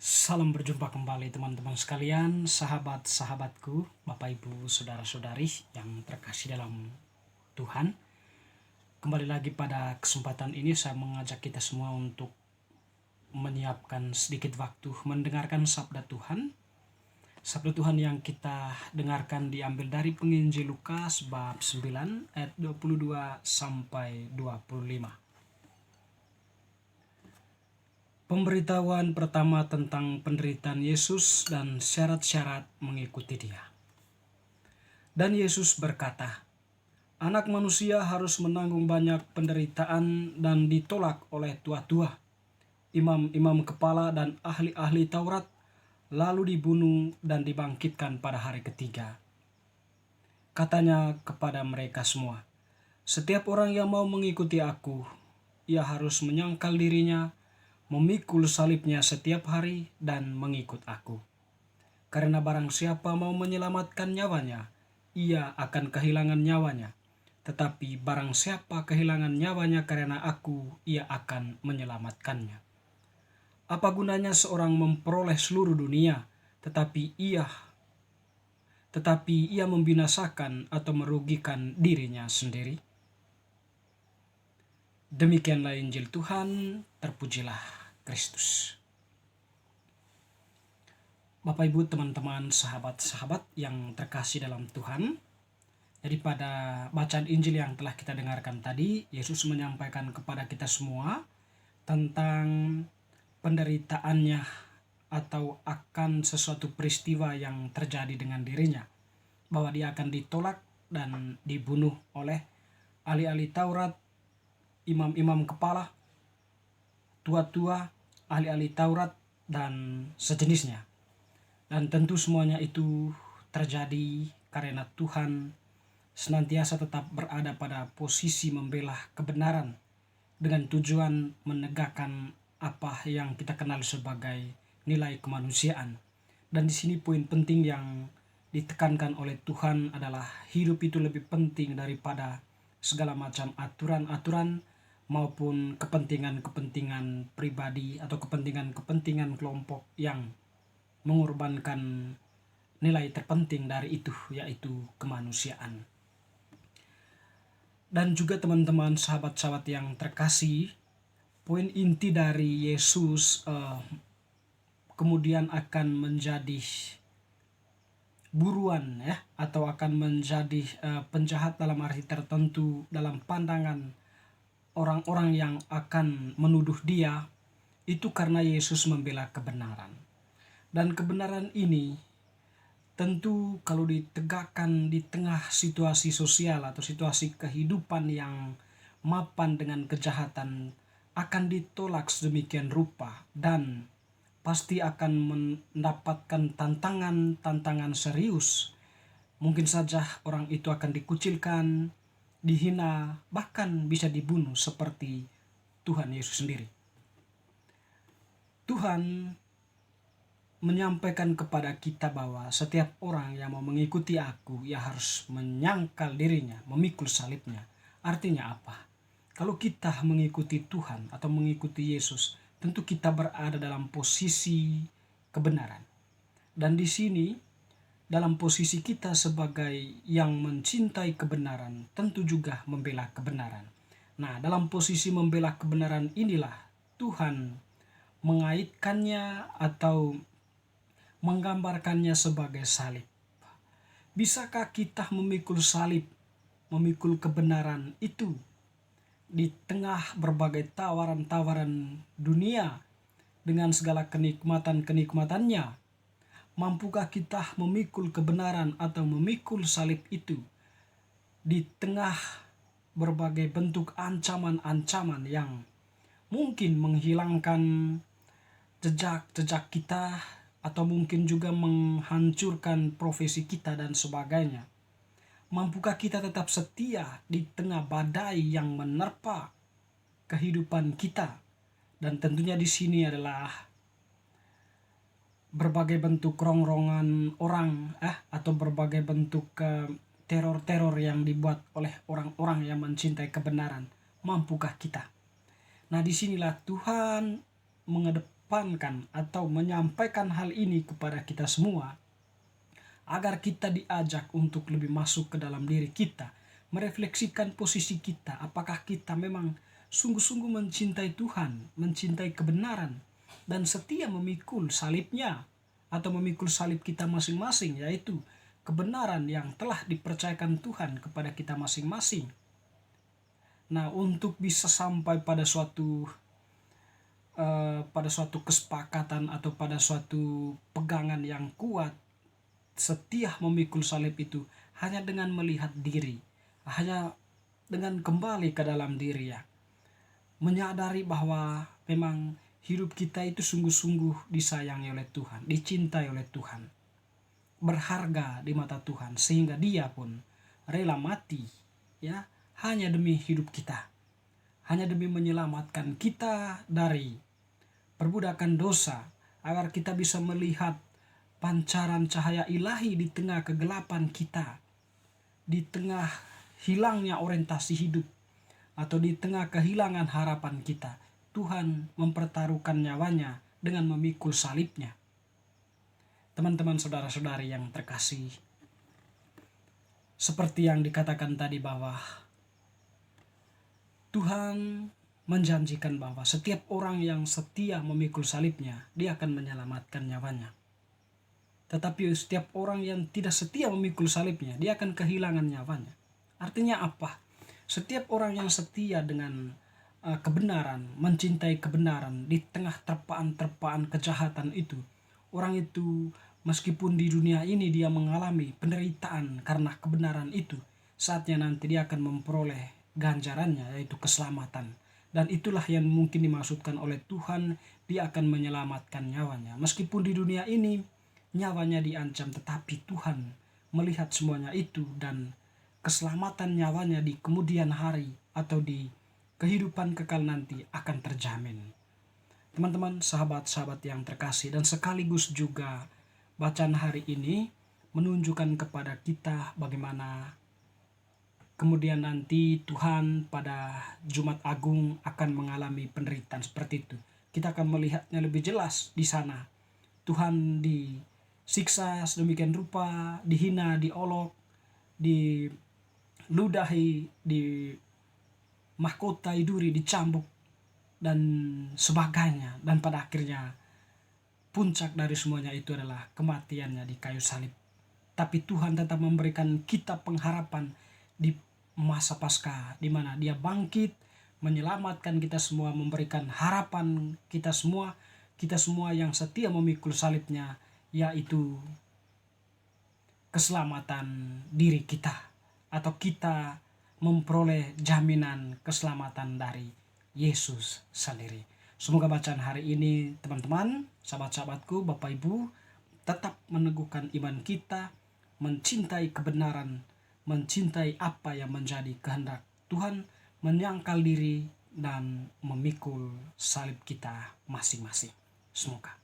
Salam berjumpa kembali teman-teman sekalian, sahabat-sahabatku, Bapak Ibu, saudara-saudari yang terkasih dalam Tuhan. Kembali lagi pada kesempatan ini saya mengajak kita semua untuk menyiapkan sedikit waktu mendengarkan sabda Tuhan. Sabda Tuhan yang kita dengarkan diambil dari penginjil Lukas bab 9 ayat 22 sampai 25. Pemberitahuan pertama tentang penderitaan Yesus dan syarat-syarat mengikuti Dia. Dan Yesus berkata, "Anak manusia harus menanggung banyak penderitaan dan ditolak oleh tua-tua, imam-imam kepala dan ahli-ahli Taurat, lalu dibunuh dan dibangkitkan pada hari ketiga." Katanya kepada mereka semua, "Setiap orang yang mau mengikuti aku, ia harus menyangkal dirinya, memikul salibnya setiap hari dan mengikut aku. Karena barang siapa mau menyelamatkan nyawanya, ia akan kehilangan nyawanya. Tetapi barang siapa kehilangan nyawanya karena aku, ia akan menyelamatkannya. Apa gunanya seorang memperoleh seluruh dunia, tetapi ia membinasakan atau merugikan dirinya sendiri?" Demikianlah Injil Tuhan, terpujilah Kristus. Bapak Ibu, teman-teman, sahabat-sahabat yang terkasih dalam Tuhan, daripada bacaan Injil yang telah kita dengarkan tadi, Yesus menyampaikan kepada kita semua tentang penderitaannya atau akan sesuatu peristiwa yang terjadi dengan dirinya, bahwa dia akan ditolak dan dibunuh oleh ahli-ahli Taurat, imam-imam kepala, tua-tua, ahli-ahli Taurat, dan sejenisnya. Dan tentu semuanya itu terjadi karena Tuhan senantiasa tetap berada pada posisi membela kebenaran dengan tujuan menegakkan apa yang kita kenal sebagai nilai kemanusiaan. Dan di sini poin penting yang ditekankan oleh Tuhan adalah hidup itu lebih penting daripada segala macam aturan-aturan maupun kepentingan-kepentingan pribadi atau kepentingan-kepentingan kelompok yang mengorbankan nilai terpenting dari itu, yaitu kemanusiaan. Dan juga teman-teman, sahabat-sahabat yang terkasih, poin inti dari Yesus kemudian akan menjadi buruan ya, atau akan menjadi penjahat dalam arti tertentu dalam pandangan orang-orang yang akan menuduh dia, itu karena Yesus membela kebenaran. Dan kebenaran ini tentu kalau ditegakkan di tengah situasi sosial atau situasi kehidupan yang mapan dengan kejahatan, akan ditolak sedemikian rupa dan pasti akan mendapatkan tantangan-tantangan serius. Mungkin saja orang itu akan dikucilkan, dihina, bahkan bisa dibunuh seperti Tuhan Yesus sendiri. Tuhan menyampaikan kepada kita bahwa setiap orang yang mau mengikuti aku, ia harus menyangkal dirinya, memikul salibnya. Artinya apa? Kalau kita mengikuti Tuhan atau mengikuti Yesus, tentu kita berada dalam posisi kebenaran. Dan di sini, dalam posisi kita sebagai yang mencintai kebenaran, tentu juga membela kebenaran. Nah, dalam posisi membela kebenaran inilah Tuhan mengaitkannya atau menggambarkannya sebagai salib. Bisakah kita memikul salib, memikul kebenaran itu di tengah berbagai tawaran-tawaran dunia dengan segala kenikmatan-kenikmatannya? Mampukah kita memikul kebenaran atau memikul salib itu di tengah berbagai bentuk ancaman-ancaman yang mungkin menghilangkan jejak-jejak kita, atau mungkin juga menghancurkan profesi kita dan sebagainya? Mampukah kita tetap setia di tengah badai yang menerpa kehidupan kita? Dan tentunya di sini adalah berbagai bentuk rongrongan orang atau berbagai bentuk teror-teror yang dibuat oleh orang-orang yang mencintai kebenaran. Mampukah kita? Nah, disinilah Tuhan mengedepankan atau menyampaikan hal ini kepada kita semua, agar kita diajak untuk lebih masuk ke dalam diri kita, merefleksikan posisi kita, apakah kita memang sungguh-sungguh mencintai Tuhan, mencintai kebenaran, dan setia memikul salibnya, atau memikul salib kita masing-masing, yaitu kebenaran yang telah dipercayakan Tuhan kepada kita masing-masing. Nah, untuk bisa sampai pada suatu kesepakatan atau pada suatu pegangan yang kuat, setia memikul salib itu hanya dengan melihat diri, hanya dengan kembali ke dalam diri, ya, menyadari bahwa memang hidup kita itu sungguh-sungguh disayangi oleh Tuhan, dicintai oleh Tuhan, berharga di mata Tuhan, sehingga Dia pun rela mati, ya, hanya demi hidup kita, hanya demi menyelamatkan kita dari perbudakan dosa, agar kita bisa melihat pancaran cahaya ilahi di tengah kegelapan kita, di tengah hilangnya orientasi hidup, atau di tengah kehilangan harapan kita. Tuhan mempertaruhkan nyawanya dengan memikul salibnya. Teman-teman, saudara-saudari yang terkasih, seperti yang dikatakan tadi bahwa Tuhan menjanjikan bahwa setiap orang yang setia memikul salibnya, dia akan menyelamatkan nyawanya. Tetapi setiap orang yang tidak setia memikul salibnya, dia akan kehilangan nyawanya. Artinya apa? Setiap orang yang setia dengan kebenaran, mencintai kebenaran di tengah terpaan-terpaan kejahatan itu, orang itu meskipun di dunia ini dia mengalami penderitaan karena kebenaran itu, saatnya nanti dia akan memperoleh ganjarannya, yaitu keselamatan. Dan itulah yang mungkin dimaksudkan oleh Tuhan, dia akan menyelamatkan nyawanya. Meskipun di dunia ini nyawanya diancam, tetapi Tuhan melihat semuanya itu, dan keselamatan nyawanya di kemudian hari atau di kehidupan kekal nanti akan terjamin. Teman-teman, sahabat-sahabat yang terkasih, dan sekaligus juga bacaan hari ini menunjukkan kepada kita bagaimana kemudian nanti Tuhan pada Jumat Agung akan mengalami penderitaan seperti itu. Kita akan melihatnya lebih jelas di sana. Tuhan disiksa sedemikian rupa, dihina, diolok, diludahi, di mahkotai duri, dicambuk, dan sebagainya. Dan pada akhirnya puncak dari semuanya itu adalah kematiannya di kayu salib. Tapi Tuhan tetap memberikan kita pengharapan di masa Paskah, di mana Dia bangkit, menyelamatkan kita semua, memberikan harapan kita semua yang setia memikul salibnya, yaitu keselamatan diri kita, atau kita memperoleh jaminan keselamatan dari Yesus sendiri. Semoga bacaan hari ini, teman-teman, sahabat-sahabatku, Bapak Ibu, tetap meneguhkan iman kita, mencintai kebenaran, mencintai apa yang menjadi kehendak Tuhan, menyangkal diri, dan memikul salib kita masing-masing. Semoga